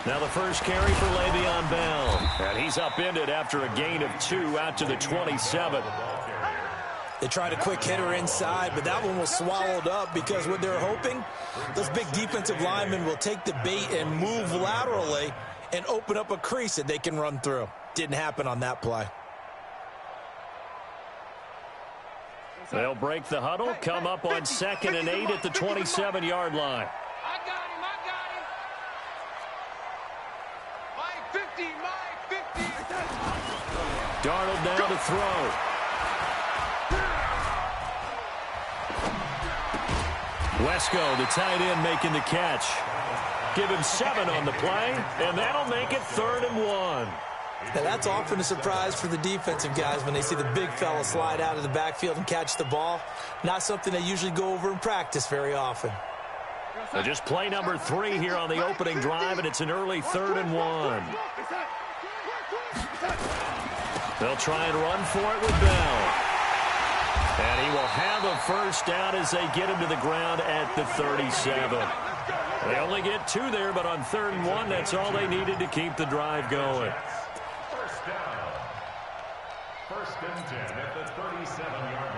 Now the first carry for Le'Veon Bell. And he's upended after a gain of 2 out to the 27. They tried a quick hitter inside, but that one was swallowed up because what they're hoping, those big defensive linemen will take the bait and move laterally and open up a crease that they can run through. Didn't happen on that play. They'll break the huddle, come up on 2nd and 8 at the 27-yard line. I got him. My 50. Darnold now to throw. Wesco, the tight end, making the catch. Give him 7 on the play, and that'll make it 3rd and 1. Now that's often a surprise for the defensive guys when they see the big fella slide out of the backfield and catch the ball. Not something they usually go over in practice very often. So just play number 3 here on the opening drive, and it's an early 3rd and 1. They'll try and run for it with Bell. And he will have a first down as they get him to the ground at the 37. They only get 2 there, but on 3rd and 1, that's all they needed to keep the drive going. First down. 1st and 10 at the 37-yard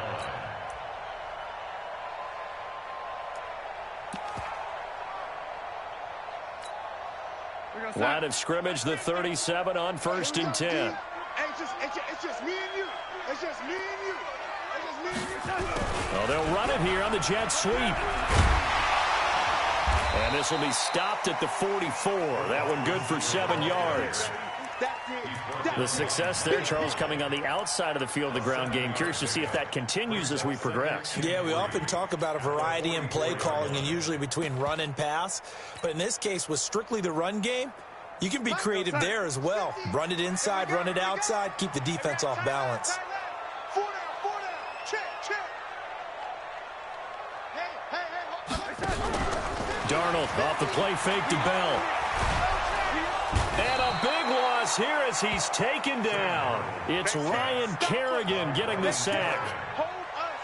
line. Line of scrimmage, the 37 on 1st and 10. It's just me and you. It's just me and you. Oh, they'll run it here on the jet sweep. And this will be stopped at the 44. That one good for 7 yards. The success there, Charles, coming on the outside of the field, the ground game. Curious to see if that continues as we progress. Yeah, we often talk about a variety in play calling and usually between run and pass. But in this case, with strictly the run game, you can be creative there as well. Run it inside, run it outside, keep the defense off balance. Darnold off the play fake to Bell. And a big loss here as he's taken down. It's Ryan Kerrigan getting the sack.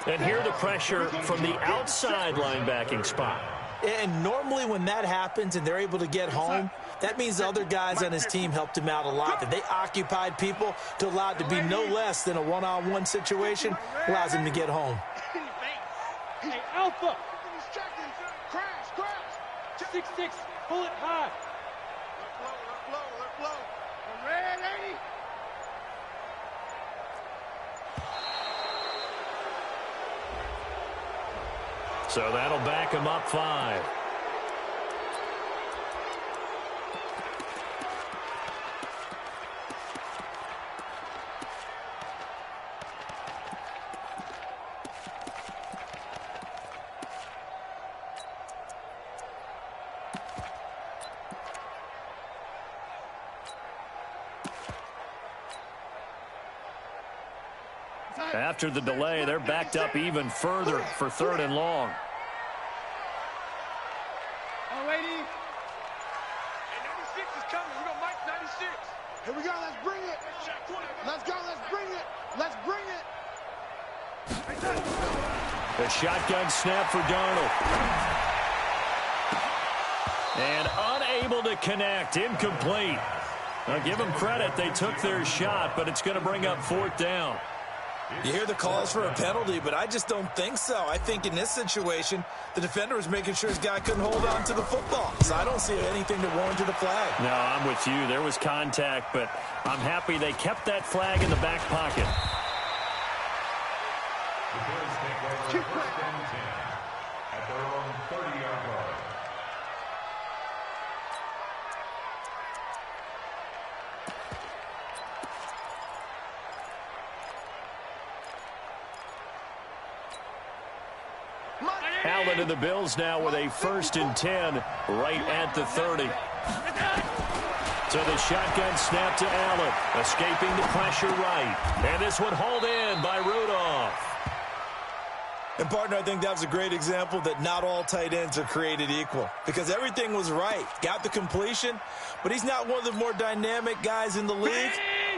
And here the pressure from the outside linebacking spot. And normally when that happens and they're able to get home, that means the other guys on his team helped him out a lot. That they occupied people to allow it to be no less than a one-on-one situation allows him to get home. Hey, Alpha. 6-6, pull it high. Let flow. I'm ready. So that'll back him up 5. After the delay, they're backed up even further for 3rd and long. Alrighty. And 96 is coming. We got Mike 96. Here we go. Let's bring it. Let's go. Let's bring it. Let's bring it. The shotgun snap for Darnold. And unable to connect. Incomplete. Now give them credit. They took their shot, but it's going to bring up 4th down. You hear the calls for a penalty, but I just don't think so. I think in this situation, the defender was making sure his guy couldn't hold on to the football. So I don't see anything to warrant the flag. No, I'm with you. There was contact, but I'm happy they kept that flag in the back pocket. The Bills take over 1st and 10 at their own 30-yard line. Allen and the Bills now with a 1st and 10 right at the 30. So the shotgun snap to Allen, escaping the pressure right. And this one hauled in by Rudolph. And, partner, I think that was a great example that not all tight ends are created equal because everything was right. Got the completion, but he's not one of the more dynamic guys in the league.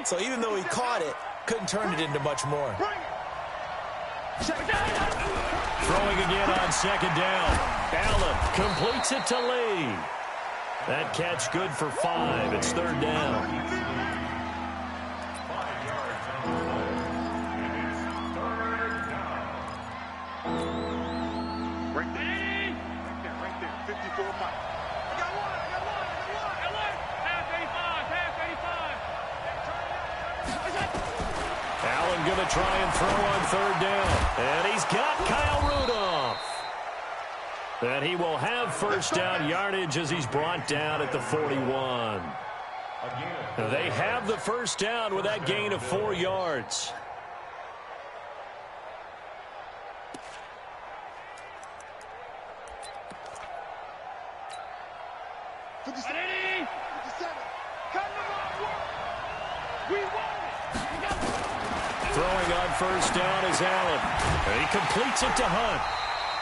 So even though he caught it, couldn't turn it into much more. Throwing again on 2nd down. Allen completes it to Lee. That catch good for 5. It's third down. 5 yards on the play. And it's third down. Right there. 54 Mike. I got one. Half 85. Allen going to try and throw on third down. And he's got Kyle Rudolph. And he will have first down yardage as he's brought down at the 41. They have the first down with that gain of 4 yards. Throwing on first down is Allen. And he completes it to Hunt.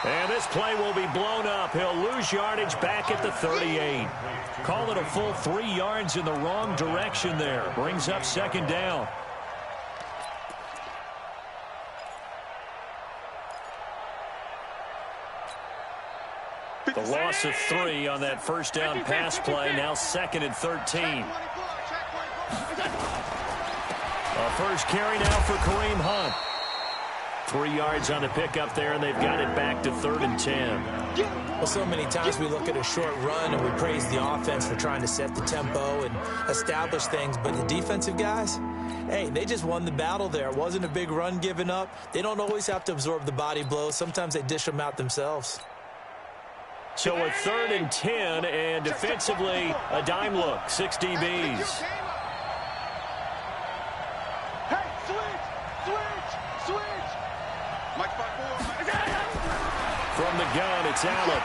And this play will be blown up. He'll lose yardage back at the 38. Call it a full 3 yards in the wrong direction there. Brings up second down. The loss of 3 on that first down pass play. Now second and 13. A first carry now for Kareem Hunt. 3 yards on the pickup there, and they've got it back to 3rd and 10. Well, so many times we look at a short run and we praise the offense for trying to set the tempo and establish things, but the defensive guys, hey, they just won the battle there. It wasn't a big run given up. They don't always have to absorb the body blows. Sometimes they dish them out themselves. So a 3rd and 10, and defensively, a dime look, 6 DBs. From the gun, it's Allen.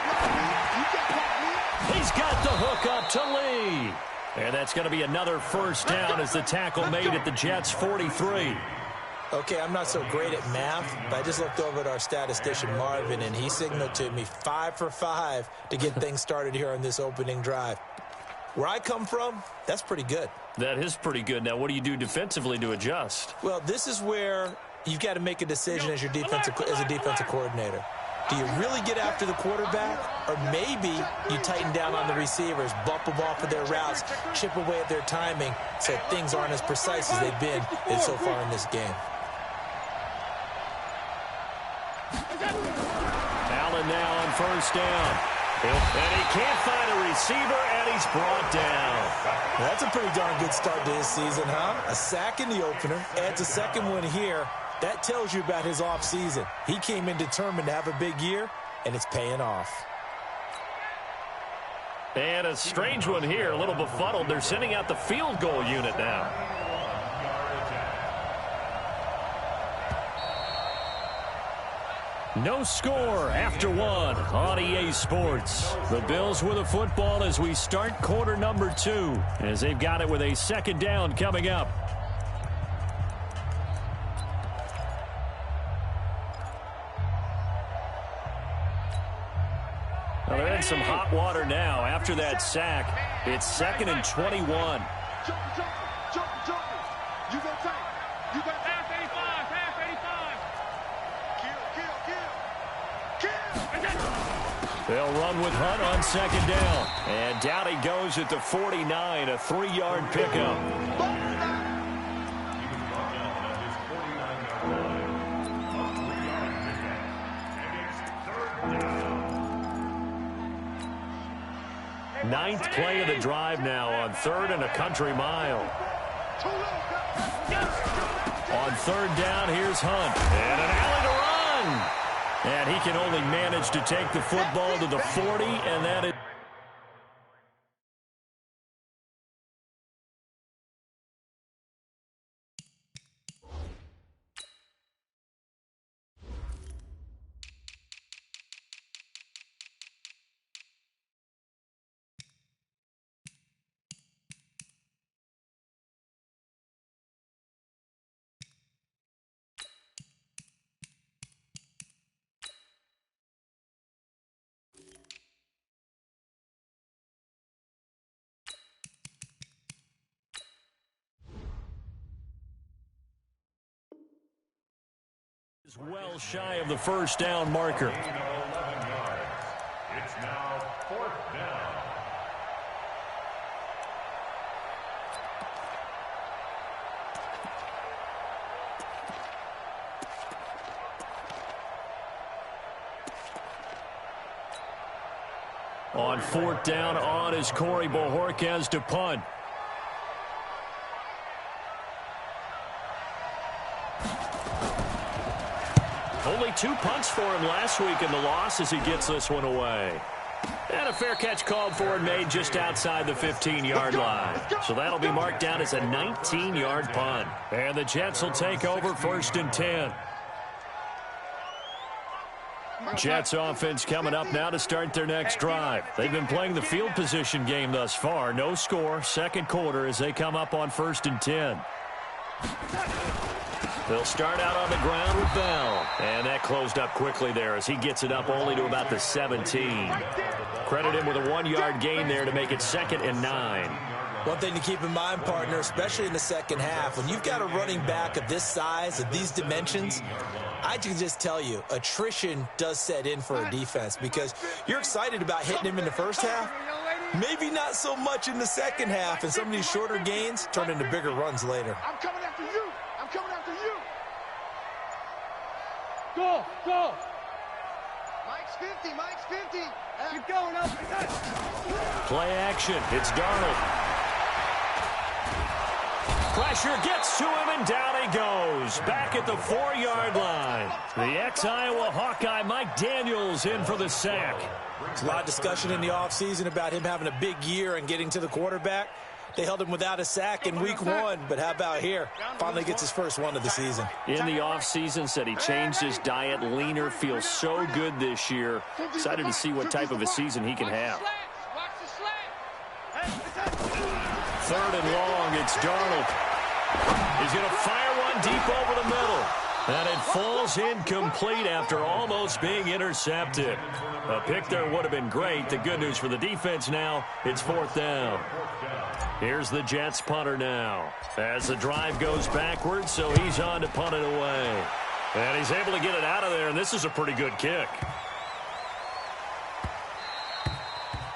He's got the hook up to Lee. And that's going to be another first down as the tackle made at the Jets' 43. Okay, I'm not so great at math, but I just looked over at our statistician, Marvin, and he signaled to me 5 for 5 to get things started here on this opening drive. Where I come from, that's pretty good. That is pretty good. Now, what do you do defensively to adjust? Well, this is where you've got to make a decision as a defensive coordinator. Do you really get after the quarterback, or maybe you tighten down on the receivers, bump them off of their routes, chip away at their timing so things aren't as precise as they've been so far in this game? Allen now on first down. And he can't find a receiver, and he's brought down. That's a pretty darn good start to his season, huh? A sack in the opener, adds a second one here. That tells you about his offseason. He came in determined to have a big year, and it's paying off. And a strange one here, a little befuddled. They're sending out the field goal unit now. No score after 1 on EA Sports. The Bills with a football as we start quarter number 2, as they've got it with a second down coming up. Well, they're in some hot water now. After that sack, it's 2nd and 21. They'll run with Hunt on second down. And down he goes at the 49, a 3-yard pickup. Ninth play of the drive now on 3rd and a country mile. On 3rd down, here's Hunt. And an alley to run. And he can only manage to take the football to the 40, and that is... well shy of the first down marker. It's now 4th down. On fourth down, on is Corey Bojorquez to punt. Only 2 punts for him last week in the loss as he gets this one away. And a fair catch called for and made just outside the 15-yard line. So that'll be marked down as a 19-yard punt. And the Jets will take over 1st and 10. Jets offense coming up now to start their next drive. They've been playing the field position game thus far. No score, second quarter as they come up on 1st and 10. They'll start out on the ground with Bell. And that closed up quickly there as he gets it up only to about the 17. Credit him with a 1-yard gain there to make it 2nd and 9. One thing to keep in mind, partner, especially in the second half, when you've got a running back of this size, of these dimensions, I can just tell you, attrition does set in for a defense because you're excited about hitting him in the first half. Maybe not so much in the second half, and some of these shorter gains turn into bigger runs later. I'm coming after you. I'm coming after you. Go, go. Mike's 50, Mike's 50. Keep going up. Play action. It's Darnold. Pressure gets to him, and down he goes. Back at the 4-yard line. The ex-Iowa Hawkeye Mike Daniels in for the sack. There's a lot of discussion in the offseason about him having a big year and getting to the quarterback. They held him without a sack in week 1, but how about here? Finally gets his first one of the season. In the offseason, said he changed his diet, leaner, feels so good this year. Excited to see what type of a season he can have. 3rd and long, it's Darnold. He's going to fire one deep over the middle. And it falls incomplete after almost being intercepted. A pick there would have been great. The good news for the defense now, it's 4th down. Here's the Jets punter now. As the drive goes backwards, so he's on to punt it away. And he's able to get it out of there, and this is a pretty good kick.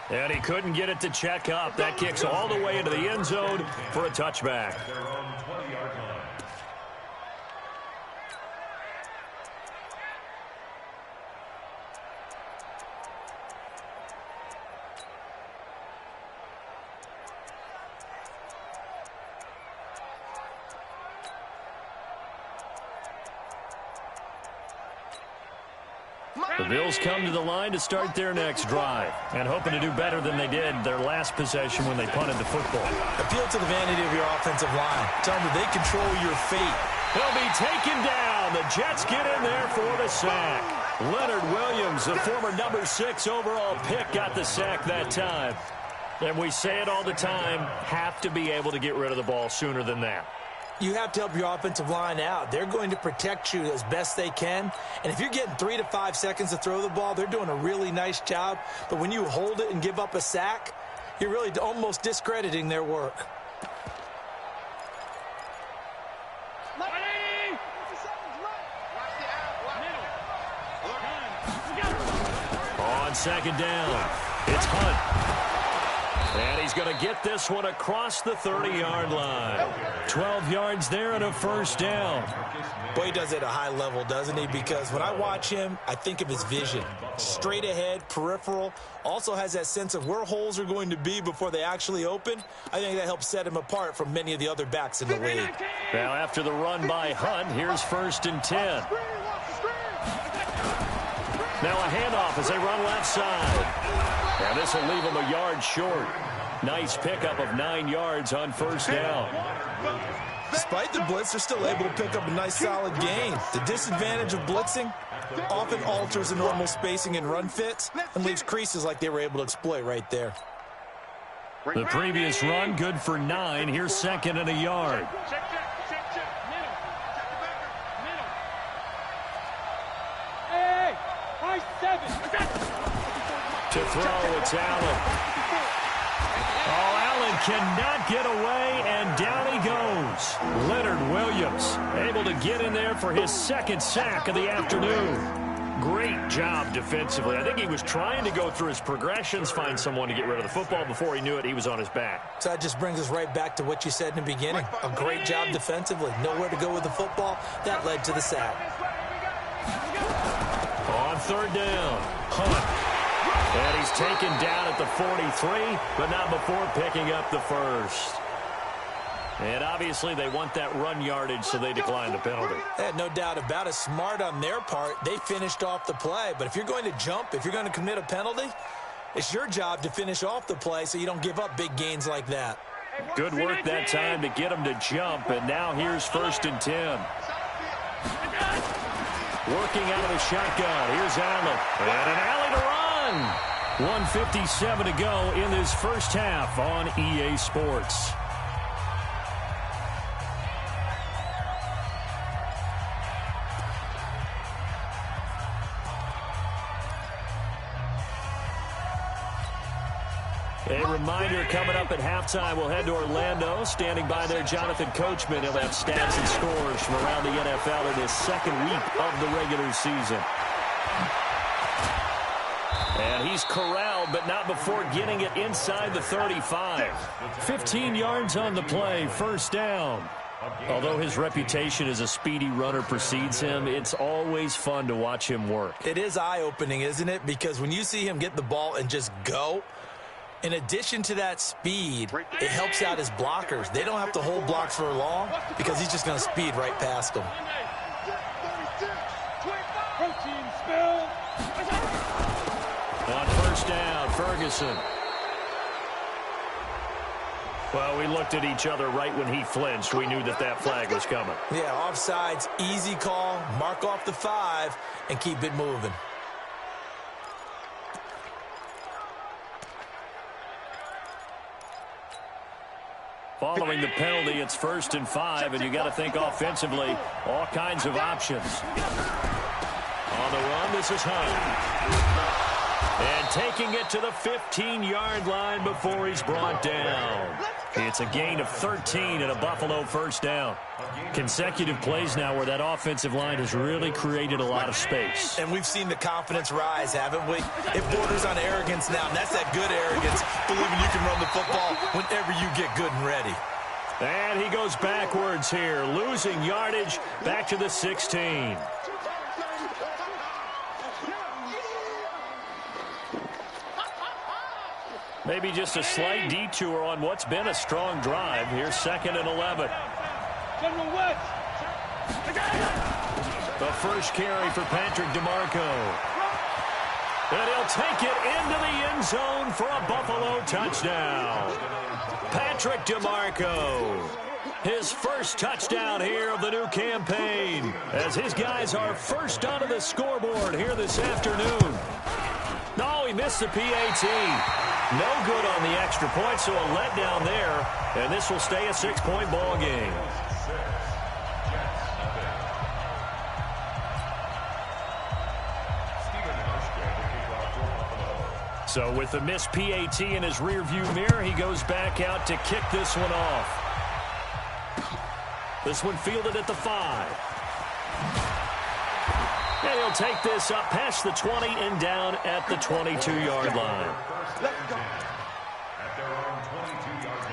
And he couldn't get it to check up. That kicks all the way into the end zone for a touchback. The Bills come to the line to start their next drive and hoping to do better than they did their last possession when they punted the football. Appeal to the vanity of your offensive line. Tell them that they control your fate. He'll be taken down. The Jets get in there for the sack. Leonard Williams, the former number 6 overall pick, got the sack that time. And we say it all the time, have to be able to get rid of the ball sooner than that. You have to help your offensive line out. They're going to protect you as best they can. And if you're getting 3 to 5 seconds to throw the ball, they're doing a really nice job. But when you hold it and give up a sack, you're really almost discrediting their work. On 2nd down, it's Hunt. And he's going to get this one across the 30-yard line. 12 yards there and a 1st down. Boy, he does it at a high level, doesn't he? Because when I watch him, I think of his vision. Straight ahead, peripheral. Also has that sense of where holes are going to be before they actually open. I think that helps set him apart from many of the other backs in the league. Now after the run by Hunt, here's 1st and 10. Now a handoff as they run left side. And this will leave him a yard short. Nice pickup of 9 yards on 1st down. Despite the blitz, they're still able to pick up a nice solid gain. The disadvantage of blitzing often alters the normal spacing and run fits and leaves creases like they were able to exploit right there. The previous run good for 9. Here's 2nd and a yard. To throw, it's Allen. Oh, Allen cannot get away, and down he goes. Leonard Williams able to get in there for his 2nd sack of the afternoon. Great job defensively. I think he was trying to go through his progressions, find someone to get rid of the football. Before he knew it, he was on his back. So that just brings us right back to what you said in the beginning. A great job defensively. Nowhere to go with the football. That led to the sack. On 3rd down, Hunt. And he's taken down at the 43, but not before picking up the first. And obviously they want that run yardage, so they decline the penalty. No doubt about it. Smart on their part. They finished off the play. But if you're going to jump, if you're going to commit a penalty, it's your job to finish off the play so you don't give up big gains like that. Good work that time to get him to jump, and now here's 1st and 10. Working out of the shotgun. Here's Allen. And an alley to run. 1:57 to go in this first half on EA Sports. A reminder, coming up at halftime, we'll head to Orlando. Standing by there, Jonathan Coachman. He'll have stats and scores from around the NFL in his second week of the regular season. And he's corralled, but not before getting it inside the 35. 15 yards on the play, 1st down. Although his reputation as a speedy runner precedes him, it's always fun to watch him work. It is eye-opening, isn't it? Because when you see him get the ball and just go, in addition to that speed, it helps out his blockers. They don't have to hold blocks for long because he's just going to speed right past them. On 1st down, Ferguson. Well, we looked at each other right when he flinched. We knew that that flag was coming. Yeah, offsides, easy call, mark off the 5, and keep it moving. Following the penalty, it's 1st and 5, and you got to think offensively, all kinds of options. On the run, this is Hunt. And taking it to the 15-yard line before he's brought down. It's a gain of 13 and a Buffalo 1st down. Consecutive plays now where that offensive line has really created a lot of space. And we've seen the confidence rise, haven't we? It borders on arrogance now, and that's that good arrogance, believing you can run the football whenever you get good and ready. And he goes backwards here, losing yardage back to the 16. Maybe just a slight detour on what's been a strong drive. Here's 2nd and 11. The first carry for Patrick DeMarco. And he'll take it into the end zone for a Buffalo touchdown. Patrick DeMarco, his first touchdown here of the new campaign, as his guys are first onto the scoreboard here this afternoon. No, he missed the PAT. No good on the extra point, so a letdown there, and this will stay a 6-point ball game. So with the missed PAT in his rearview mirror, he goes back out to kick this one off. This one fielded at the 5. And he'll take this up past the 20 and down at the 22-yard line. At their own 22-yard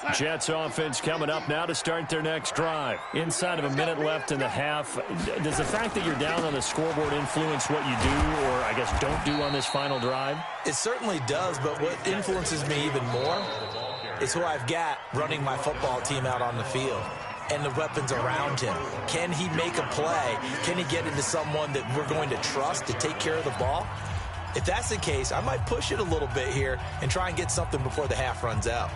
line. Jets offense coming up now to start their next drive. Inside of a minute left in the half. Does the fact that you're down on the scoreboard influence what you do, or I guess don't do on this final drive? It certainly does, but what influences me even more is who I've got running my football team out on the field and the weapons around him. Can he make a play? Can he get into someone that we're going to trust to take care of the ball? If that's the case, I might push it a little bit here and try and get something before the half runs out.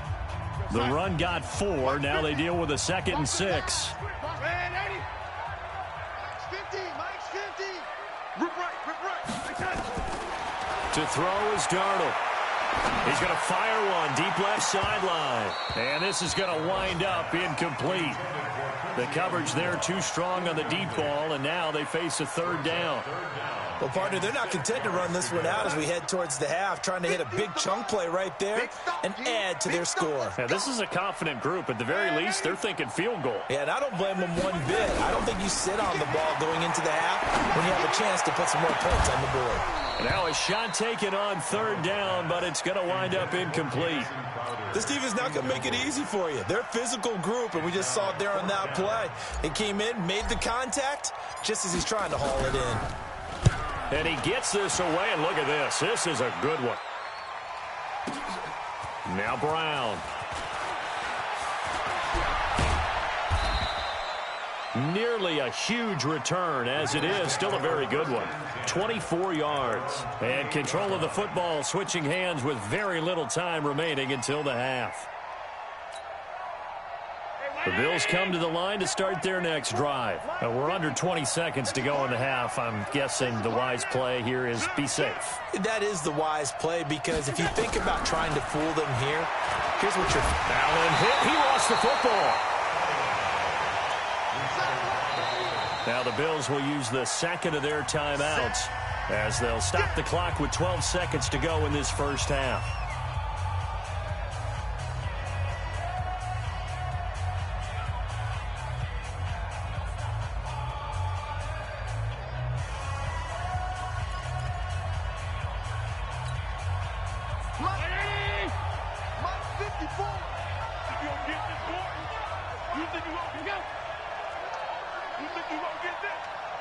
The run got 4. Now they deal with a 2nd and 6. To throw is Darnold. He's going to fire one deep left sideline. And this is going to wind up incomplete. The coverage there too strong on the deep ball, and now they face a 3rd down. Well, partner, they're not content to run this one out as we head towards the half, trying to hit a big chunk play right there and add to their score. Now, this is a confident group. At the very least, they're thinking field goal. Yeah, and I don't blame them one bit. I don't think you sit on the ball going into the half when you have a chance to put some more points on the board. Now a shot taken on third down, but it's going to wind up incomplete. This defense not going to make it easy for you. They're a physical group, and we just saw it there on that play. He came in, made the contact, just as he's trying to haul it in. And he gets this away, and look at this. This is a good one. Now Brown. Nearly a huge return, as it is still a very good one. 24 yards. And control of the football switching hands with very little time remaining until the half. The Bills come to the line to start their next drive. We're under 20 seconds to go in the half. I'm guessing the wise play here is be safe. That is the wise play, because if you think about trying to fool them here, here's what you're... Allen hit. He lost the football. Now the Bills will use the second of their timeouts as they'll stop the clock with 12 seconds to go in this first half.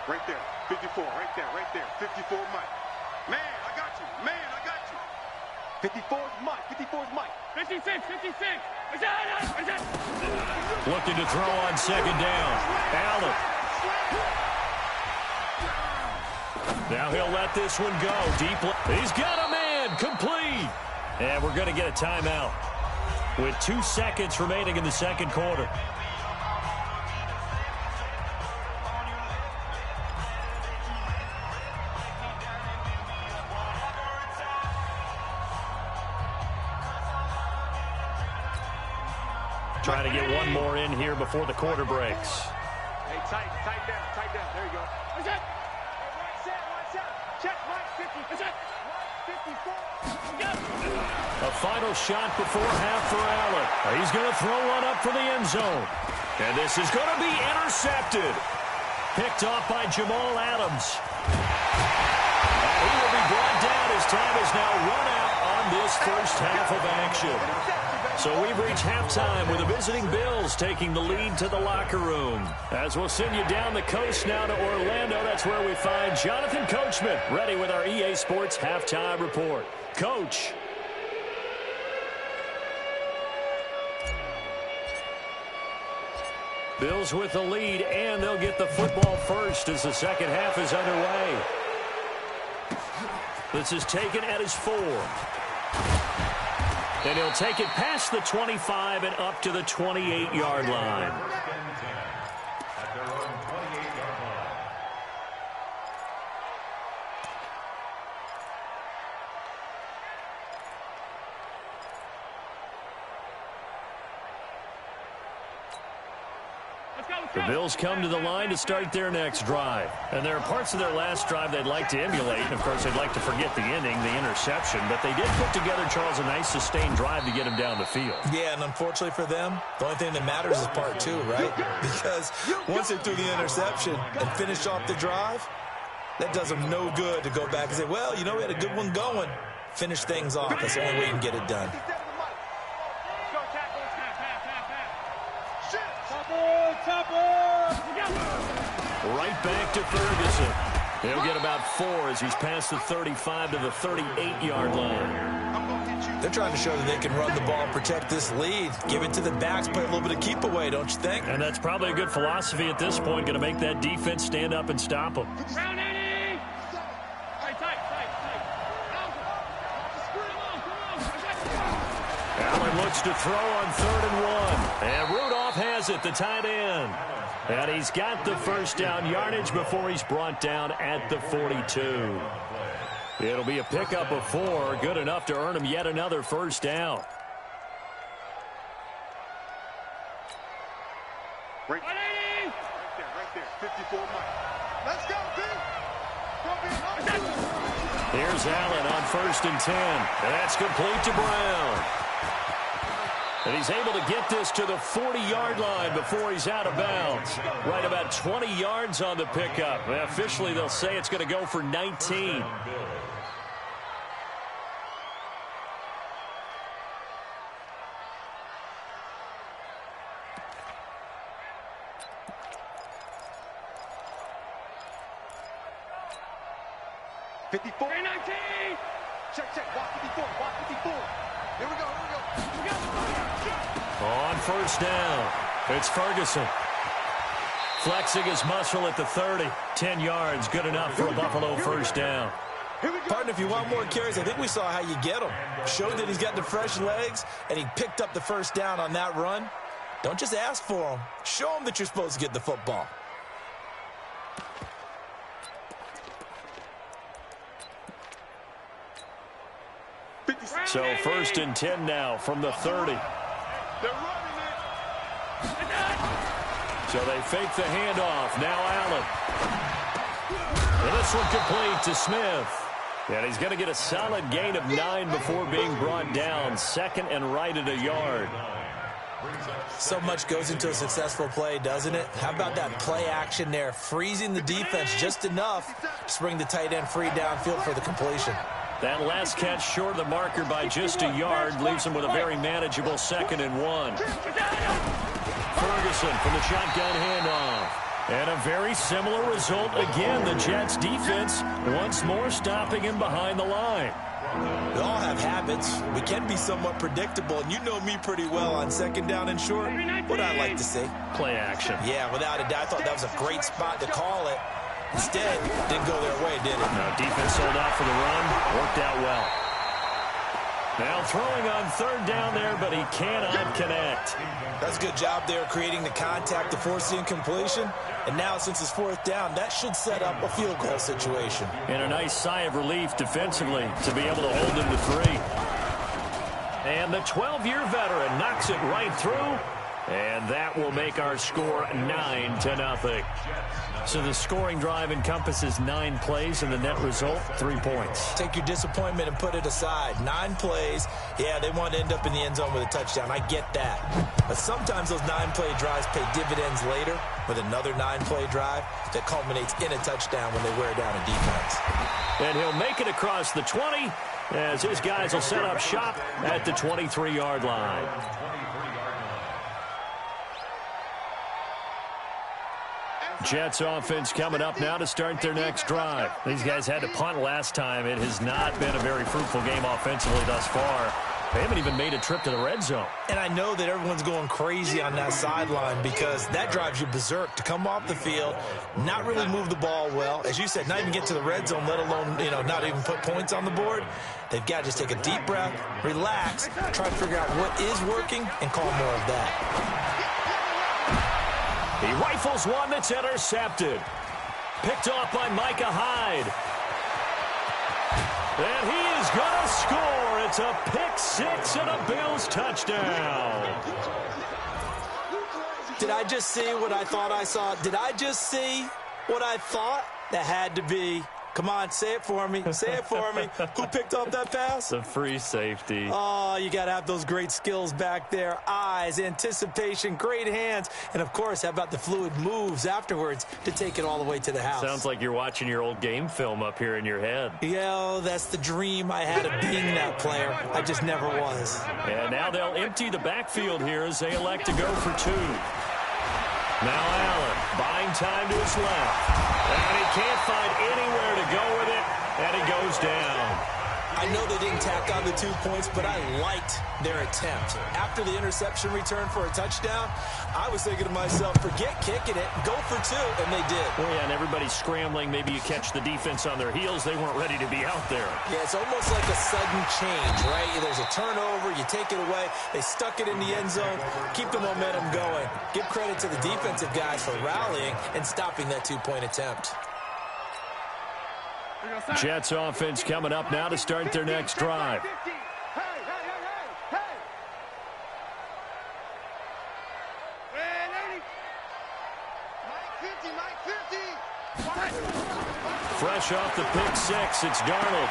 Right there, 54, right there, 54 Mike. Man, I got you, 54 is Mike, 54 is Mike. 56. Looking to throw on second down. Allen. Now he'll let this one go. Deep. He's got a man. Complete. And we're going to get a timeout with 2 seconds remaining in the second quarter. Trying to get one more in here before the quarter breaks. Hey, tight down. There you go. What's that? Watch out. Check Mike 50. What's that? Mike 54. A final shot before half for Allen. He's going to throw one up for the end zone. And this is going to be intercepted. Picked off by Jamal Adams. And he will be brought down. His time is now run out on this first half of action. So we've reached halftime with the visiting Bills taking the lead to the locker room. As we'll send you down the coast now to Orlando, that's where we find Jonathan Coachman ready with our EA Sports halftime report. Coach. Bills with the lead, and they'll get the football first as the second half is underway. This is taken at his 4. And he'll take it past the 25 and up to the 28-yard line. At their own 28-yard line. The Bills come to the line to start their next drive. And there are parts of their last drive they'd like to emulate. And, of course, they'd like to forget the ending, the interception. But they did put together, Charles, a nice sustained drive to get him down the field. Yeah, and unfortunately for them, the only thing that matters is part 2, right? Because once they threw the interception and finished off the drive, that does them no good to go back and say, well, you know, we had a good one going. Finish things off. That's the only way you can get it done. Right back to Ferguson. He'll get about 4 as he's past the 35 to the 38-yard line. They're trying to show that they can run the ball and protect this lead. Give it to the backs, play a little bit of keep away, don't you think? And that's probably a good philosophy at this point, going to make that defense stand up and stop them. Allen looks to throw on 3rd and 1. And Rudolph has it, the tight end. And he's got the first down yardage before he's brought down at the 42. It'll be a pickup of 4, good enough to earn him yet another first down. Right there, 54 Mike. Let's go, B. Here's Allen on 1st and 10. And that's complete to Brown. And he's able to get this to the 40-yard line before he's out of bounds. Right about 20 yards on the pickup. Officially, they'll say it's going to go for 19. 54. 19. Check. Walk 54. Walk 54. Here we go. On first down, it's Ferguson. Flexing his muscle at the 30. 10 yards, good enough for a Buffalo first down. Partner, if you want more carries, I think we saw how you get them. Showed that he's got the fresh legs, and he picked up the first down on that run. Don't just ask for them. Show them that you're supposed to get the football. So first and 10 now from the 30. They're running it. So they fake the handoff. Now Allen. And this one complete to Smith. And he's going to get a solid gain of 9 before being brought down. Second and right at a yard. So much goes into a successful play, doesn't it? How about that play action there? Freezing the defense just enough to bring the tight end free downfield for the completion. That last catch short of the marker by just a yard leaves him with a very manageable 2nd and 1. Ferguson from the shotgun handoff. And a very similar result again. The Jets defense once more stopping him behind the line. We all have habits. We can be somewhat predictable, and you know me pretty well on 2nd down and short. What I like to see. Play action. Yeah, without a doubt. I thought that was a great spot to call it. Instead, didn't go their way, did it? No, defense sold out for the run. Worked out well. Now throwing on 3rd down there, but he cannot connect. That's a good job there creating the contact to force the incompletion. And now, since it's 4th down, that should set up a field goal situation. And a nice sigh of relief defensively to be able to hold him to 3. And the 12-year veteran knocks it right through. And that will make our score 9-0. So the scoring drive encompasses 9 plays, and the net result, 3 points. Take your disappointment and put it aside. 9 plays. Yeah, they want to end up in the end zone with a touchdown. I get that. But sometimes those 9-play drives pay dividends later with another 9-play drive that culminates in a touchdown when they wear down a defense. And he'll make it across the 20 as his guys will set up shop at the 23-yard line. Jets offense coming up now to start their next drive. These guys had to punt last time. It has not been a very fruitful game offensively thus far. They haven't even made a trip to the red zone. And I know that everyone's going crazy on that sideline because that drives you berserk to come off the field, not really move the ball well. As you said, not even get to the red zone, let alone, not even put points on the board. They've got to just take a deep breath, relax, try to figure out what is working, and call more of that. He rifles one that's intercepted. Picked off by Micah Hyde. And he is going to score. It's a pick-6 and a Bills touchdown. Did I just see what I thought I saw? Did I just see what I thought? That had to be. Come on, say it for me. Say it for me. Who picked up that pass? The free safety. Oh, you got to have those great skills back there. Eyes, anticipation, great hands. And, of course, how about the fluid moves afterwards to take it all the way to the house? Sounds like you're watching your old game film up here in your head. Yeah, that's the dream I had of being that player. I just never was. And now they'll empty the backfield here as they elect to go for 2. Now Allen buying time to his left. And he can't find anywhere to go with it. And he goes down. I know they didn't tack on the 2 points, but I liked their attempt. After the interception return for a touchdown, I was thinking to myself, forget kicking it, go for 2, and they did. Well, yeah, and everybody's scrambling. Maybe you catch the defense on their heels. They weren't ready to be out there. Yeah, it's almost like a sudden change, right? There's a turnover, you take it away. They stuck it in the end zone. Keep the momentum going. Give credit to the defensive guys for rallying and stopping that 2-point attempt. Jets offense coming up now to start their next drive. Fresh off the pick-6, it's Darnold.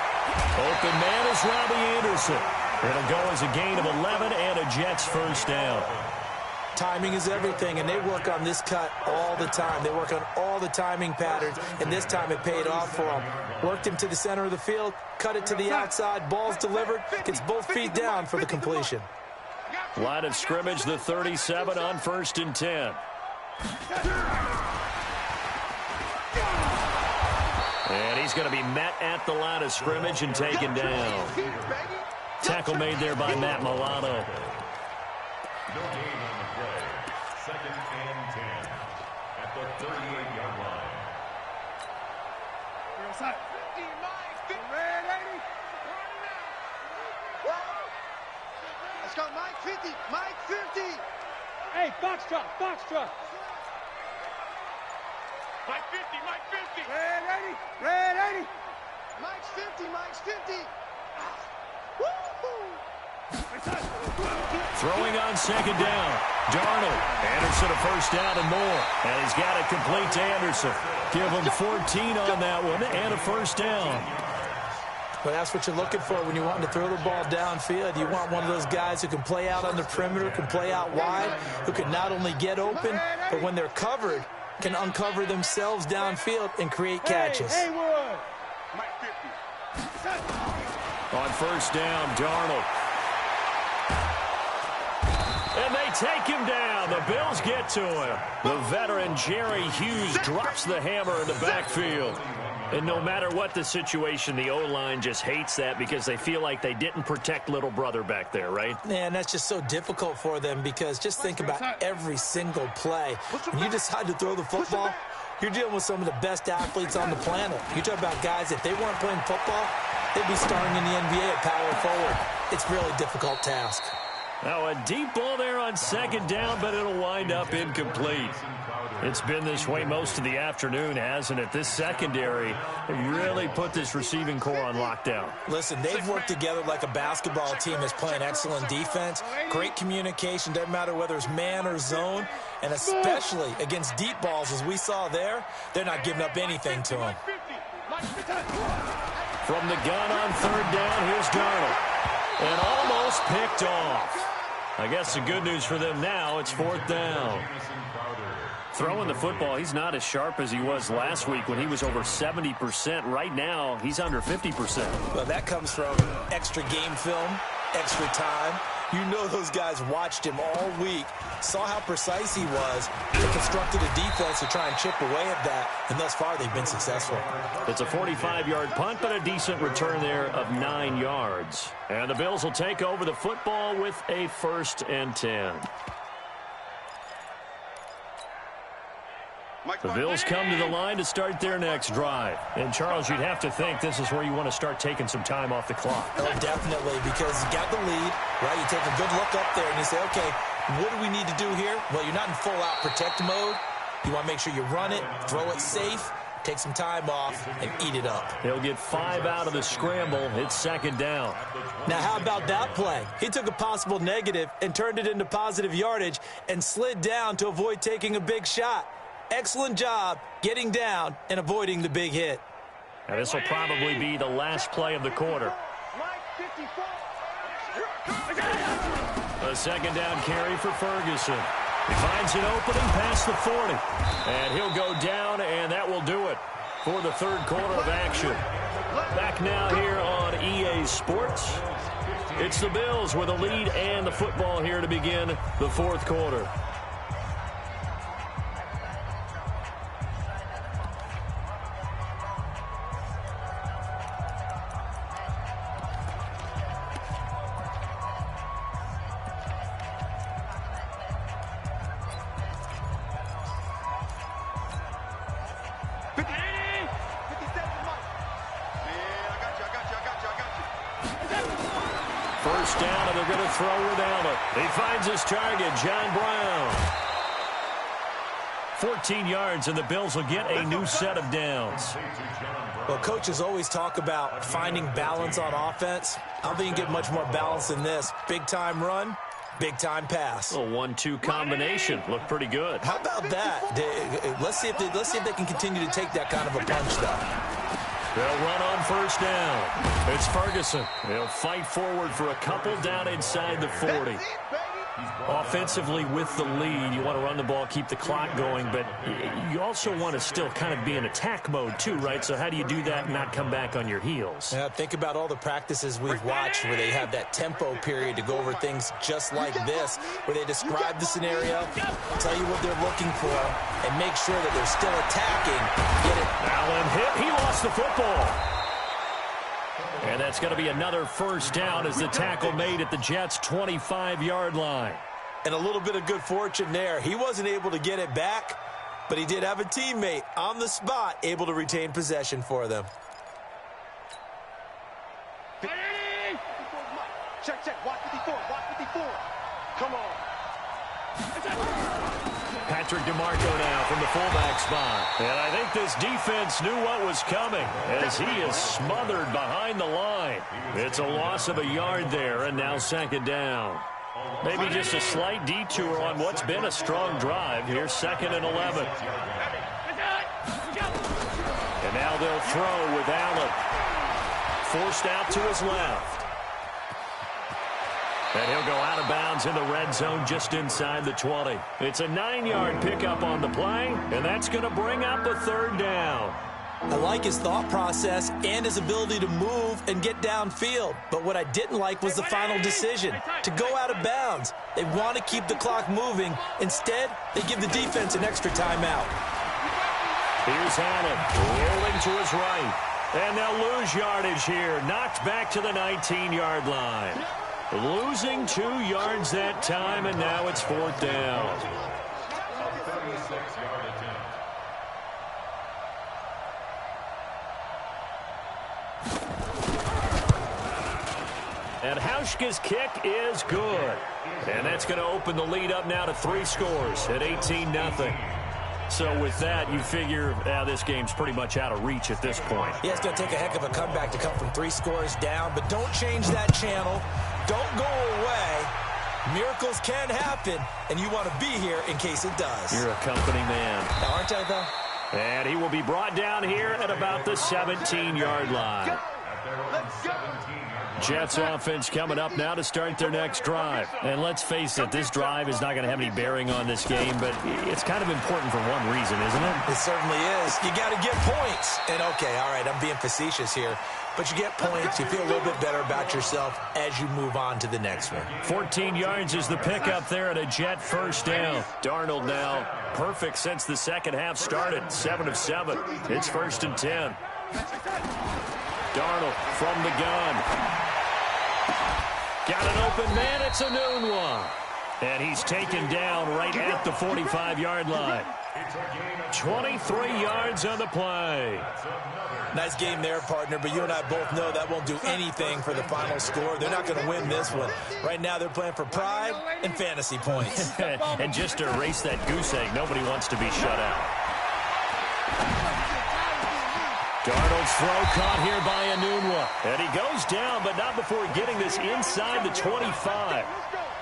Open man is Robbie Anderson. It'll go as a gain of 11 and a Jets first down. Timing is everything, and they work on this cut all the time. They work on all the timing patterns, and this time it paid off for them. Worked him to the center of the field, cut it to the outside, ball's delivered, gets both feet down for the completion. Line of scrimmage, the 37 on 1st and 10. And he's going to be met at the line of scrimmage and taken down. Tackle made there by Matt Milano. No gain on the play. 2nd and 10 at the 38-yard line. Let's go, Mike 50. Mike 50. Hey, box truck, box truck. Mike 50, Mike 50. Red 80, red 80. Mike's 50, Mike's 50. Throwing on 2nd down. Darnold. Anderson a first down and more. And he's got it complete to Anderson. Give him 14 on that one and a first down. But that's what you're looking for when you want to throw the ball downfield. You want one of those guys who can play out on the perimeter, can play out wide, who can not only get open, but when they're covered, can uncover themselves downfield and create catches. Hey, Wood. Mike 50. On first down, Darnold. And they take him down. The Bills get to him. The veteran Jerry Hughes drops the hammer in the backfield. And no matter what the situation, the O-line just hates that because they feel like they didn't protect little brother back there, right? Man, that's just so difficult for them because just think about every single play. When you decide to throw the football, you're dealing with some of the best athletes on the planet. You talk about guys, if they weren't playing football, they'd be starring in the NBA at power forward. It's a really difficult task. Now a deep ball there on 2nd down, but it'll wind up incomplete. It's been this way most of the afternoon, hasn't it? This secondary really put this receiving core on lockdown. Listen, they've worked together like a basketball team that's playing excellent defense, great communication, doesn't matter whether it's man or zone, and especially against deep balls, as we saw there, they're not giving up anything to them. From the gun on 3rd down, here's Darnold. And almost picked off. I guess the good news for them now, it's 4th down. Throwing the football, he's not as sharp as he was last week when he was over 70%. Right now, he's under 50%. Well, that comes from extra game film, extra time. You know those guys watched him all week, saw how precise he was, and constructed a defense to try and chip away at that, and thus far they've been successful. It's a 45-yard punt, but a decent return there of 9 yards. And the Bills will take over the football with a 1st and 10. The Bills come to the line to start their next drive. And, Charles, you'd have to think this is where you want to start taking some time off the clock. Oh, definitely, because you got the lead, right? You take a good look up there and you say, okay, what do we need to do here? Well, you're not in full-out protect mode. You want to make sure you run it, throw it safe, take some time off, and eat it up. He'll get 5 out of the scramble. It's 2nd down. Now, how about that play? He took a possible negative and turned it into positive yardage and slid down to avoid taking a big shot. Excellent job getting down and avoiding the big hit. Now, this will probably be the last play of the quarter. A 2nd down carry for Ferguson. He finds an opening past the 40. And he'll go down, and that will do it for the 3rd quarter of action. Back now here on EA Sports. It's the Bills with a lead and the football here to begin the 4th quarter. First down, and they're going to throw without it. He finds his target, John Brown. 14 yards, and the Bills will get a new set of downs. Well, coaches always talk about finding balance on offense. I don't think you get much more balance than this. Big-time run, big-time pass. A 1-2 combination. Looked pretty good. How about that? Let's see if they can continue to take that kind of a punch, though. They'll run on first down. It's Ferguson. He'll fight forward for a couple down inside the 40. Offensively with the lead, you want to run the ball, keep the clock going, but you also want to still kind of be in attack mode too, right? So how do you do that and not come back on your heels? Yeah, think about all the practices we've watched where they have that tempo period to go over things just like this, where they describe the scenario, tell you what they're looking for, and make sure that they're still attacking. Get it. Allen hit. He lost gets the football. And that's going to be another first down as the tackle made at the Jets' 25-yard line. And a little bit of good fortune there. He wasn't able to get it back, but he did have a teammate on the spot able to retain possession for them. Check, check. Watch 54. Watch 54. Come on. Patrick DeMarco now from the fullback spot. And I think this defense knew what was coming as he is smothered behind the line. It's a loss of a yard there, and now second down. Maybe just a slight detour on what's been a strong drive. Here's 2nd and 11. And now they'll throw with Allen. Forced out to his left. And he'll go out of bounds in the red zone just inside the 20. It's a 9-yard pickup on the play, and that's going to bring up a third down. I like his thought process and his ability to move and get downfield. But what I didn't like was the final decision, to go out of bounds. They want to keep the clock moving. Instead, they give the defense an extra timeout. Here's Allen rolling to his right. And they'll lose yardage here. Knocked back to the 19-yard line. Losing 2 yards that time, and now it's 4th down. A 36-yard attempt. And Hauschka's kick is good. And that's going to open the lead up now to 3 scores at 18-0. So with that, you figure this game's pretty much out of reach at this point. Yeah, it's going to take a heck of a comeback to come from 3 scores down, but don't change that channel. Don't go away. Miracles can happen, and you want to be here in case it does. You're a company man. Now, aren't I, though? And he will be brought down here at about the 17-yard line. Let's go. Jets offense coming up now to start their next drive. And let's face it, this drive is not going to have any bearing on this game, but it's kind of important for one reason, isn't it? It certainly is. You got to get points. And, okay, all right, I'm being facetious here. But you get points, you feel a little bit better about yourself as you move on to the next one. 14 yards is the pickup there at a Jet first down. Darnold now perfect since the second half started. 7 of 7. It's 1st and 10. Darnold from the gun. Got an open man. It's a noon one. And he's taken down right at the 45-yard line. 23 yards on the play. Nice game there, partner, but you and I both know that won't do anything for the final score. They're not going to win this one. Right now they're playing for pride and fantasy points. And just to erase that goose egg, nobody wants to be shut out. Darnold's throw caught here by Enunwa. And he goes down, but not before getting this inside the 25.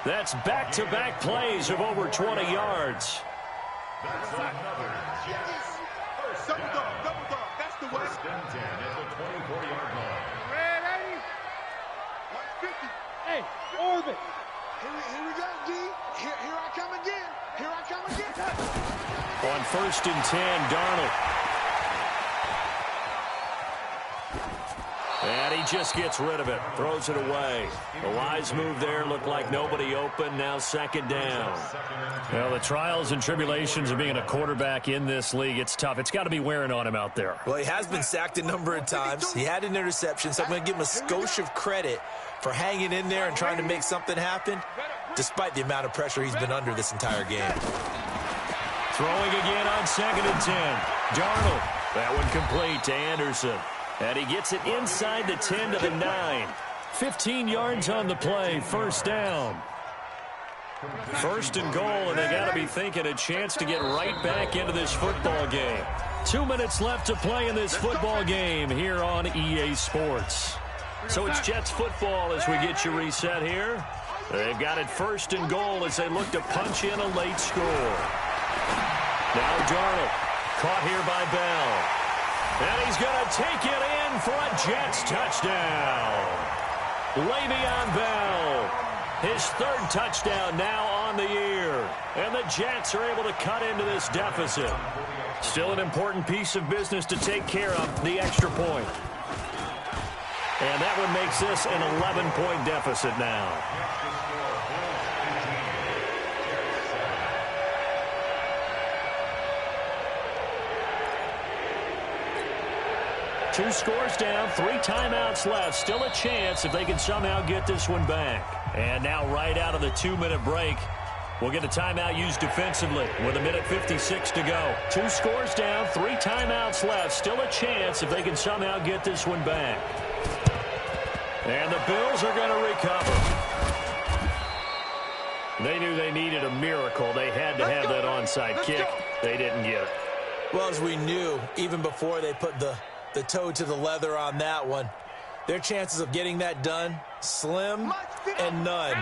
That's back-to-back plays of over 20 yards. That's another Jets. Double dog. That's the way. 1st and 10 at the 24-yard line. Ready? 150. Hey, Orbit. Here we go, D. Here I come again. Here I come again. On 1st and 10, Darnold. And he just gets rid of it, throws it away. A wise move there, looked like nobody open, now 2nd down. Well, the trials and tribulations of being a quarterback in this league, it's tough. It's got to be wearing on him out there. Well, he has been sacked a number of times. He had an interception, so I'm going to give him a skosh of credit for hanging in there and trying to make something happen, despite the amount of pressure he's been under this entire game. Throwing again on 2nd and 10. Darnold. That one complete to Anderson. And he gets it inside the 10 to the 9. 15 yards on the play, 1st down. 1st and goal, and they got to be thinking a chance to get right back into this football game. 2 minutes left to play in this football game here on EA Sports. So it's Jets football as we get you reset here. They've got it 1st and goal as they look to punch in a late score. Now Darnold, caught here by Bell. And he's going to take it in for a Jets touchdown. Le'Veon Bell, his 3rd touchdown now on the year. And the Jets are able to cut into this deficit. Still an important piece of business to take care of, the extra point. And that one makes this an 11-point deficit now. 2 scores down, 3 timeouts left. Still a chance if they can somehow get this one back. And now right out of the 2-minute break, we'll get a timeout used defensively with 1:56 to go. 2 scores down, 3 timeouts left. Still a chance if they can somehow get this one back. And the Bills are going to recover. They knew they needed a miracle. They had to have that onside kick. They didn't get it. Well, as we knew, even before they put the toe to the leather on that one, their chances of getting that done, slim and none.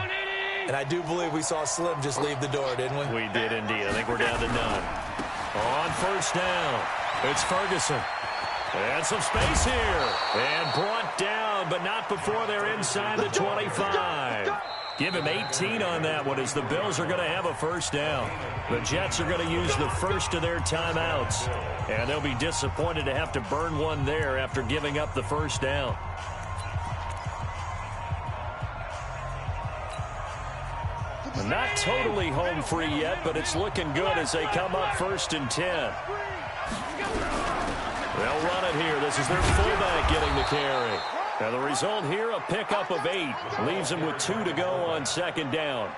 And I do believe we saw Slim just leave the door, didn't we? We did indeed. I think we're down to none. On first down, it's Ferguson. And some space here. And brought down, but not before they're inside the 25. Give him 18 on that one as the Bills are going to have a first down. The Jets are going to use the first of their timeouts. And they'll be disappointed to have to burn one there after giving up the first down. Not totally home free yet, but it's looking good as they come up 1st and 10. They'll run it here. This is their fullback getting the carry. And the result here, a pickup of 8. Leaves them with 2 to go on 2nd down.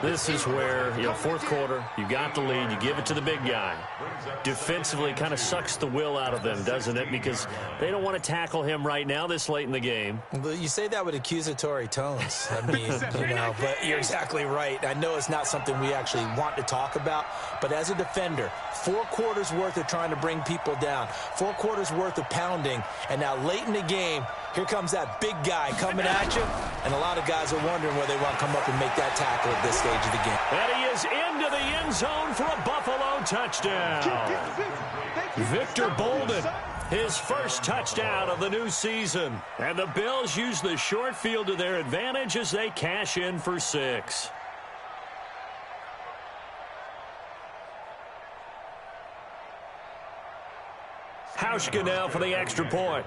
This is where, fourth quarter, you got the lead, you give it to the big guy. Defensively, kind of sucks the will out of them, doesn't it? Because they don't want to tackle him right now this late in the game. Well, you say that with accusatory tones. I mean, but you're exactly right. I know it's not something we actually want to talk about, but as a defender, 4 quarters worth of trying to bring people down, 4 quarters worth of pounding, and now late in the game, here comes that big guy coming at you, and a lot of guys are wondering whether they want to come up and make that tackle at this stage of the game. And he is into the end zone for a Buffalo touchdown. Victor Bolden, his first touchdown of the new season. And the Bills use the short field to their advantage as they cash in for 6. Hauschka now for the extra point.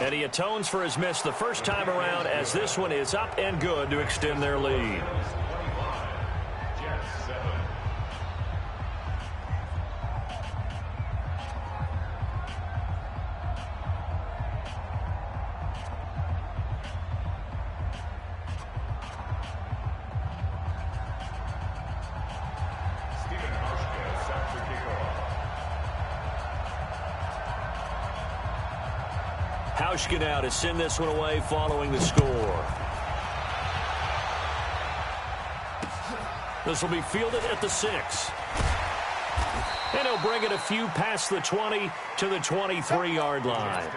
And he atones for his miss the first time around as this one is up and good to extend their lead. Hauschka now to send this one away following the score. This will be fielded at the 6. And he'll bring it a few past the 20 to the 23-yard line.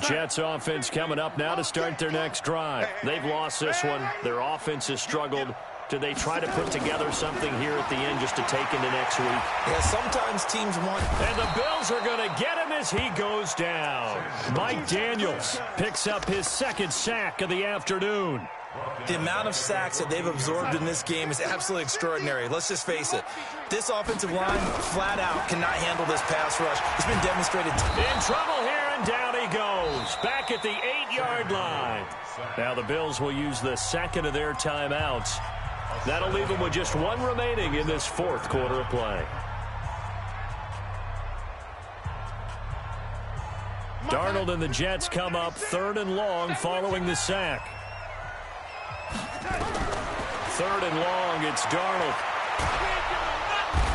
Jets offense coming up now to start their next drive. They've lost this one. Their offense has struggled. Do they try to put together something here at the end just to take into next week? Yeah, sometimes teams want... And the Bills are going to get him as he goes down. Mike Daniels picks up his 2nd sack of the afternoon. The amount of sacks that they've absorbed in this game is absolutely extraordinary. Let's just face it. This offensive line, flat out, cannot handle this pass rush. It's been demonstrated. In trouble here, and down he goes. Back at the 8-yard line. Now the Bills will use the 2nd of their timeouts. That'll leave them with just 1 remaining in this 4th quarter of play. Darnold and the Jets come up 3rd and long following the sack. 3rd and long, it's Darnold.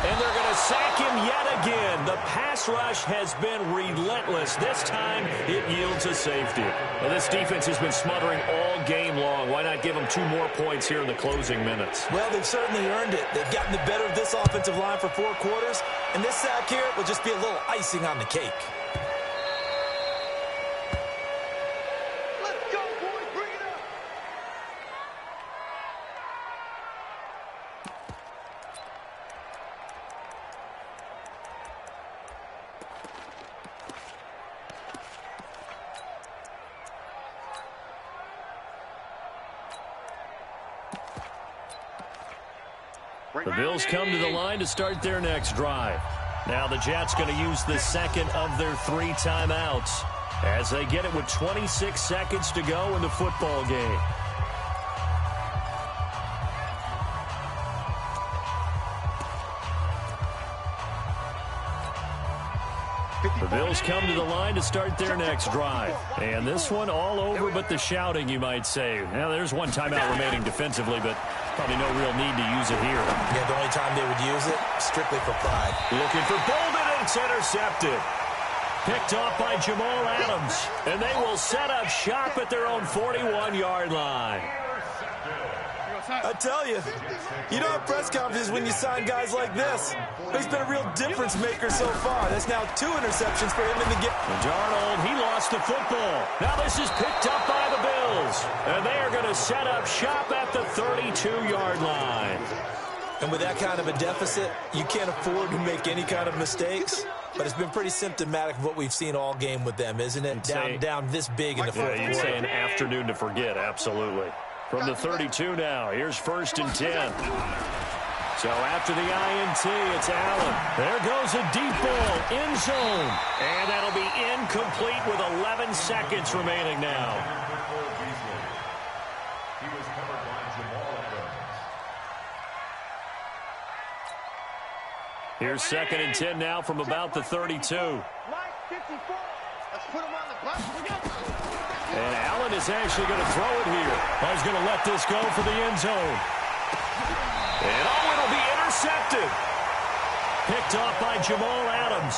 And they're going to sack him yet again. The pass rush has been relentless. This time, it yields a safety. And this defense has been smothering all game long. Why not give them 2 more points here in the closing minutes? Well, they've certainly earned it. They've gotten the better of this offensive line for 4 quarters. And this sack here will just be a little icing on the cake. The Bills come to the line to start their next drive. Now the Jets going to use the second of their 3 timeouts as they get it with 26 seconds to go in the football game. The Bills come to the line to start their next drive. And this one all over but the shouting, you might say. Now, there's 1 timeout remaining defensively, but probably no real need to use it here. Yeah, the only time they would use it, strictly for pride. Looking for Bolden, and it's intercepted. Picked off by Jamal Adams. And they will set up shop at their own 41-yard line. I tell you, you don't have press conferences when you sign guys like this. He's been a real difference maker so far. That's now 2 interceptions for him in the game. Darnold, he lost the football. Now this is picked up by the Bills. And they are going to set up shop at the 32-yard line. And with that kind of a deficit, you can't afford to make any kind of mistakes. But it's been pretty symptomatic of what we've seen all game with them, isn't it? Down this big in the fourth quarter. You'd say an afternoon to forget, absolutely. From the 32 now, here's 1st and 10. So after the INT, it's Allen. There goes a deep ball, end zone. And that'll be incomplete with 11 seconds remaining now. He was covered by Jamal Adams. Here's 2nd and 10 now from about the 32. Let's put him on the block. And Allen is actually going to throw it here. He's going to let this go for the end zone. And it'll be intercepted. Picked off by Jamal Adams.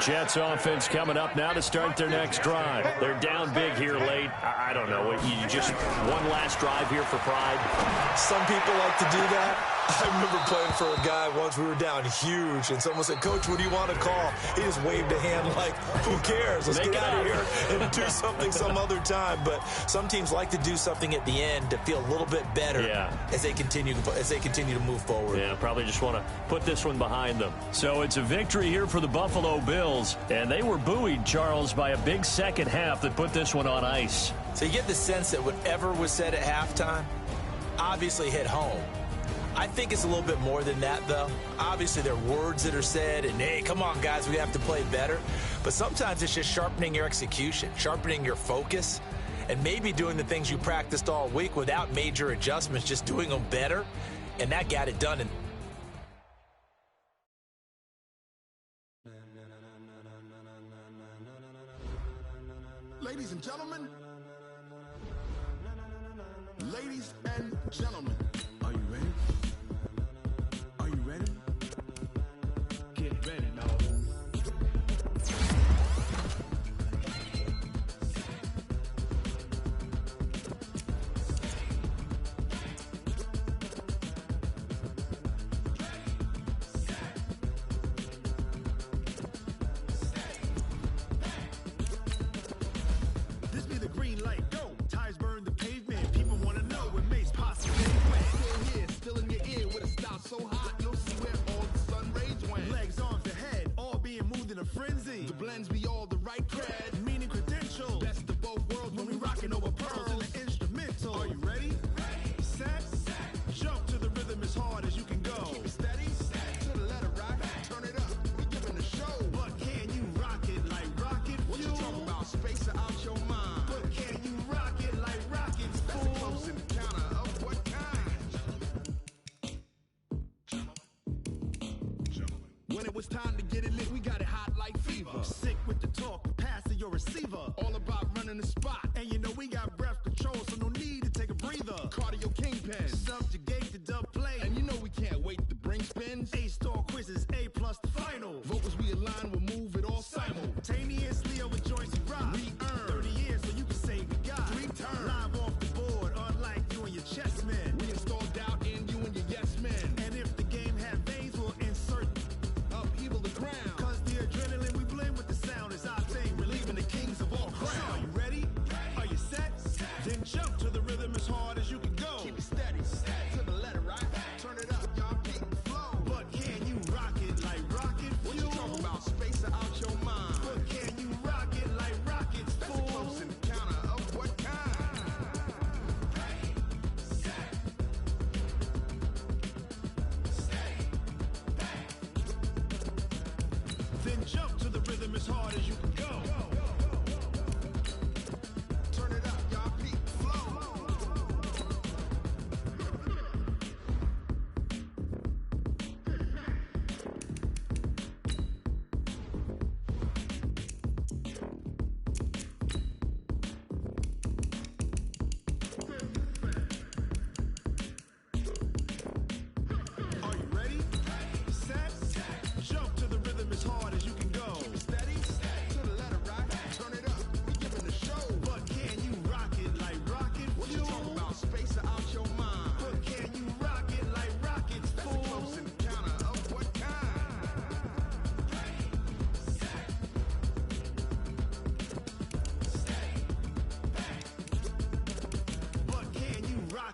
Jets offense coming up now to start their next drive. They're down big here late. I don't know. You just one last drive here for pride. Some people like to do that. I remember playing for a guy once. We were down huge, and someone said, "Coach, what do you want to call?" He just waved a hand like, "Who cares? Let's get out of here and do something some other time." But some teams like to do something at the end to feel a little bit better as they continue to move forward. Yeah, probably just want to put this one behind them. So it's a victory here for the Buffalo Bills, and they were buoyed, Charles, by a big second half that put this one on ice. So you get the sense that whatever was said at halftime obviously hit home. I think it's a little bit more than that, though. Obviously, there are words that are said, and, hey, come on, guys, we have to play better. But sometimes it's just sharpening your execution, sharpening your focus, and maybe doing the things you practiced all week without major adjustments, just doing them better, and that got it done. Ladies and gentlemen, are you ready? Are you ready? Get ready, now. This be the green light, go. Tires burn the pavement. People want to know what makes possible. Still here, still in your ear with a style so hot, you'll see where all the sun rays went. Legs, arms, the head, all being moved in a frenzy. The blends be all the right cred, meaning credentials. Best of both worlds when we rockin' over pearls in the instrumental. Are you ready? Set, jump to the rhythm as hard as you can go. Keep it steady, to the letter rock, turn it up, we giving a show. But can you rock it like rocket fuel? What you talking about, space out your mind? But can you rock it like rockets, fool? That's a close encounter of what kind? When it was time to get it lit, we got it hot like fever. Sick with the talk, pass to your receiver. All about running the spot. And you know we got breath control, so no need to take a breather. Cardio kingpin, subjugate the dub play. And you know we can't wait to bring spins. A-star quizzes, A+ the final. Vocals we align, we'll move it all simultaneously over joints we rock. We earn 30 years so you can say we got 3 turns. Live off the board, unlike you and your chess men. We install doubt in you and your yes men. And if the game had veins, we'll insert upheaval the crown. Cause the adrenaline we blend with the sound is our thing, relieving the kings of all crowns. Are you ready? Are you set? Then jump to the rhythm as hard as you can go. Keep it steady, to the letter right. Turn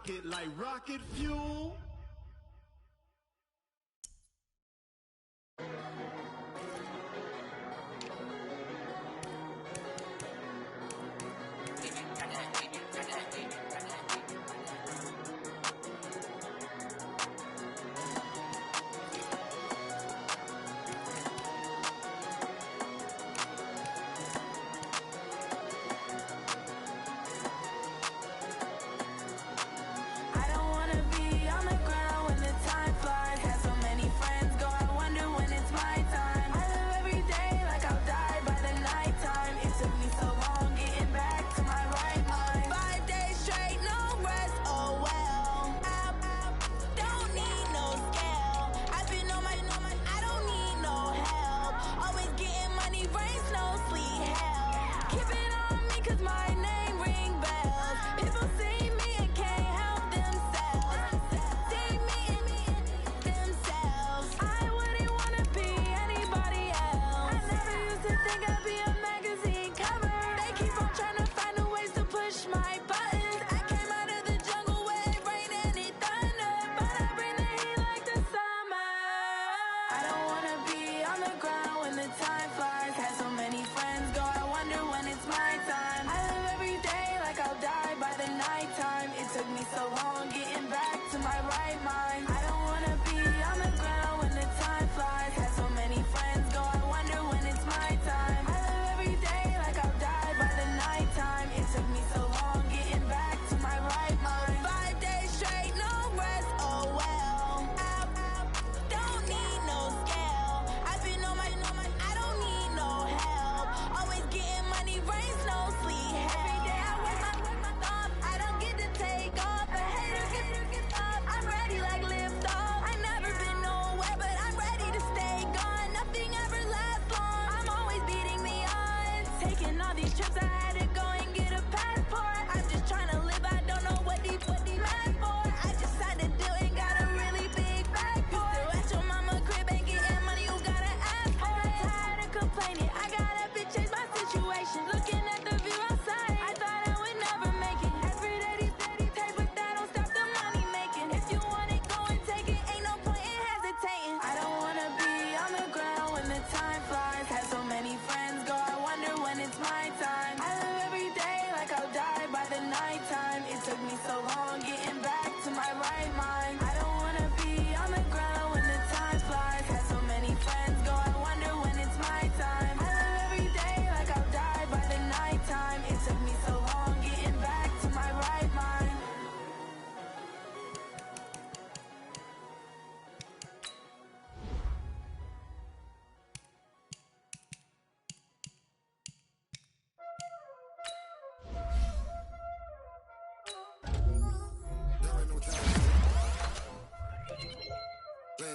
pocket like rocket fuel.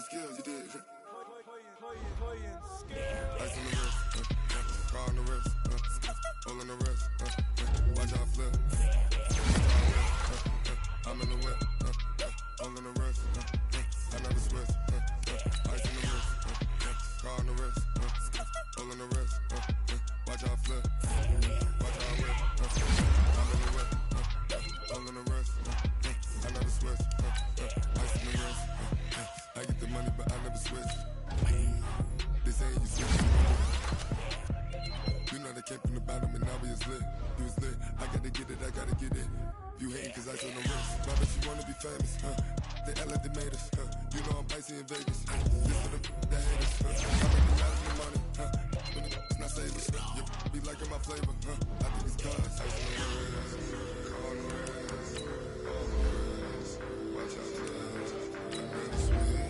Skills, you did. Ice on the wrist, car on the wrist, hole in the wrist, watch out flip. I'm in the whip, hole in the wrist, I never switch. Ice on the wrist, car on the wrist, hole in the wrist, watch out flip. Watch out whip, I'm in the whip, hole in the wrist, I never switch. Ice on the wrist. I get the money, but I never switch. This ain't you switch. You know they came from the bottom and now we is lit. You was lit. I gotta get it, I gotta get it. You hating cause I show no risk. My bitch, you wanna be famous, They Ella, they made us, You know I'm icy in Vegas, This for the haters, I make them out of the money, When it's not savers, You be liking my flavor, I think it's cause ice on the wrist, on the wrist, on the wrist. Watch out, I never switch.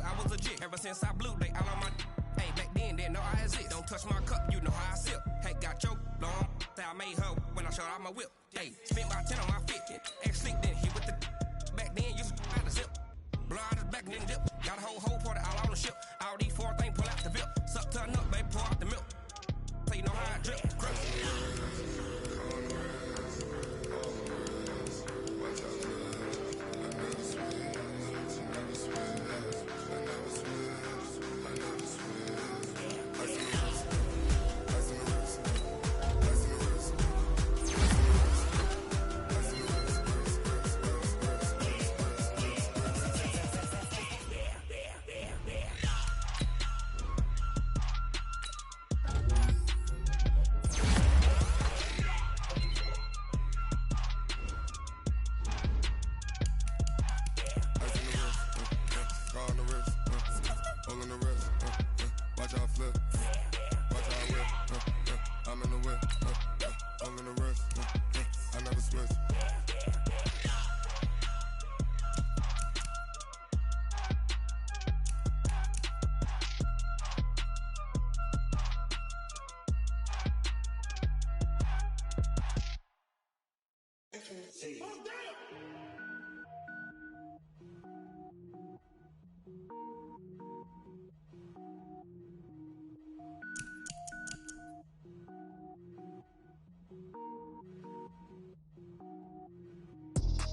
I was legit ever since I blew they all on my. Hey, back then, didn't know I exist. Don't touch my cup, you know how I sip. Hey, got choked on. Say I made her when I showed out my whip. Hey, spent about 10 on my fit. Ex slick, then hit with the back then, used to out the zip. Blow out his back, then dip. Got a whole party all on the ship. All these four things pull out the VIP. Suck to a nut, baby, pour out the milk. So you know how I drip.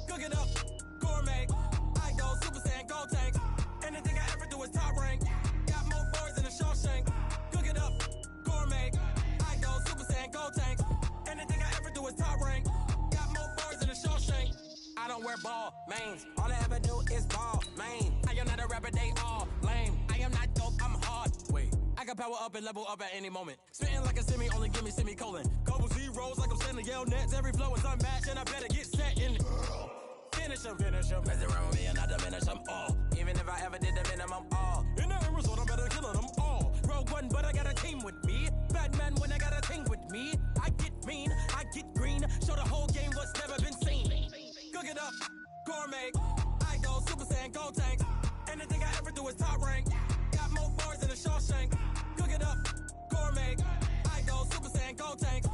Cook it up, gourmet. I go Super Saiyan, gold tank. Anything I ever do is top rank. Got more boys than a Shawshank. Cook it up, gourmet. I go Super Saiyan, gold tank. Anything I ever do is top rank. Got more boys than a Shawshank. I don't wear ball mains. All I ever do is ball main. I am not a rapper, they all lame. I am not dope, I'm hard. Wait, I can power up and level up at any moment. Spitting like a semi, only give me semicolon. Couple zeros like I'm sending yell nets. Every flow is unmatched and I better get set in. Finish them. Mess around with me and I diminish them all. Even if I ever did the minimum all. In the end result, I'm better killing them all. Rogue One, but I got a team with me. Batman when I got a team with me. I get mean, I get green. Show the whole game what's never been seen. Cook it up, gourmet. I go Super Saiyan, gold tank. Anything I ever do is top rank. Got more bars than a Shawshank. Cook it up, gourmet. I go Super Saiyan, gold tank.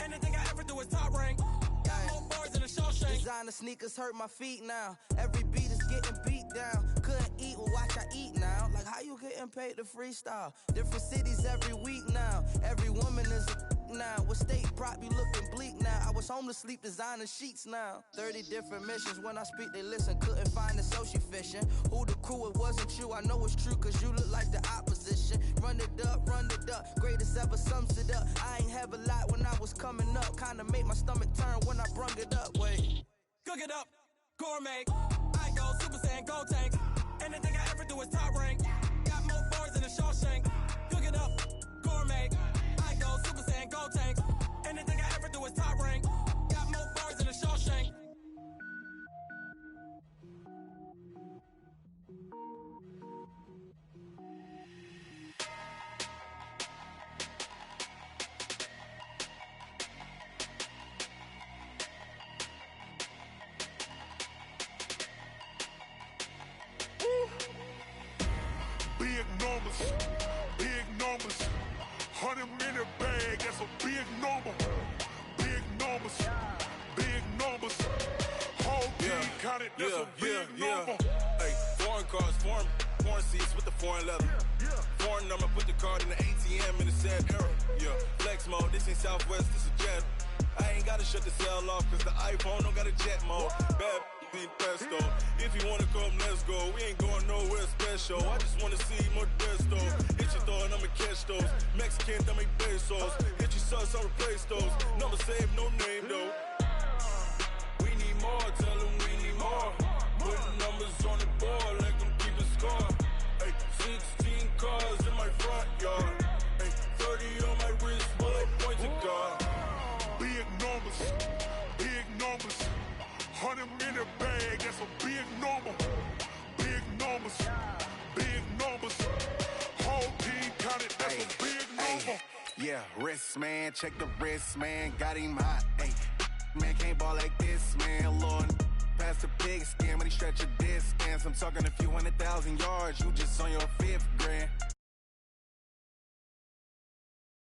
Anything I ever do is top rank. Got more bars than a Shawshank. Designer sneakers hurt my feet now. Every beat is getting beat down. Couldn't eat, well watch I eat now. Like how you getting paid to freestyle? Different cities every week now. Every woman is a now. With state prop, you looking bleak now. I was home to sleep, designer sheets now. 30 different missions. When I speak, they listen. Couldn't find it, so she fishing. Who the crew, it wasn't you. I know it's true, cause you look like the opposition. Run it up. Greatest ever sums it up. I ain't have a lot when I was coming up. Kinda made my stomach turn when I brung it up. Wait. Cook it up, gourmet. I go Super Saiyan, gold tank. Anything I ever do is top rank. Got more bars than a Shawshank. Cook it up, gourmet. I go Super Saiyan, gold tank. Anything I ever do is top rank. Got more bars than a Shawshank. Big numbers, 100-minute bag, that's a big number. Big numbers, whole team counted, that's a big number. Hey, foreign cars, foreign seats with the foreign leather. Foreign number, put the card in the ATM in the sad era. Yeah, flex mode, this ain't Southwest, this is Jet. I ain't gotta shut the cell off, cause the iPhone don't got a jet mode. Bad beat pesto. If you wanna come, let's go. We ain't going nowhere special. I just wanna see more desto. Hit your thought, I'ma catch those. Mexican, dame pesos. Hit your sus, I'll replace those. Number saved, no name though. We need more, tell them we need more. Putting numbers on the board, like them keeping score. Hey, 16 cars in my front yard. Hey, 30 on my wrist, bullet point to God. Big numbers, 100-minute bag, that's a big number. Big numbers, whole team counted, that's a big number. Yeah, wrist man, check the wrist man, got him hot. Hey, man can't ball like this, man. Lord, past the big skin when he stretch a distance. I'm talking a few 100,000 yards, you just on your 5th grand.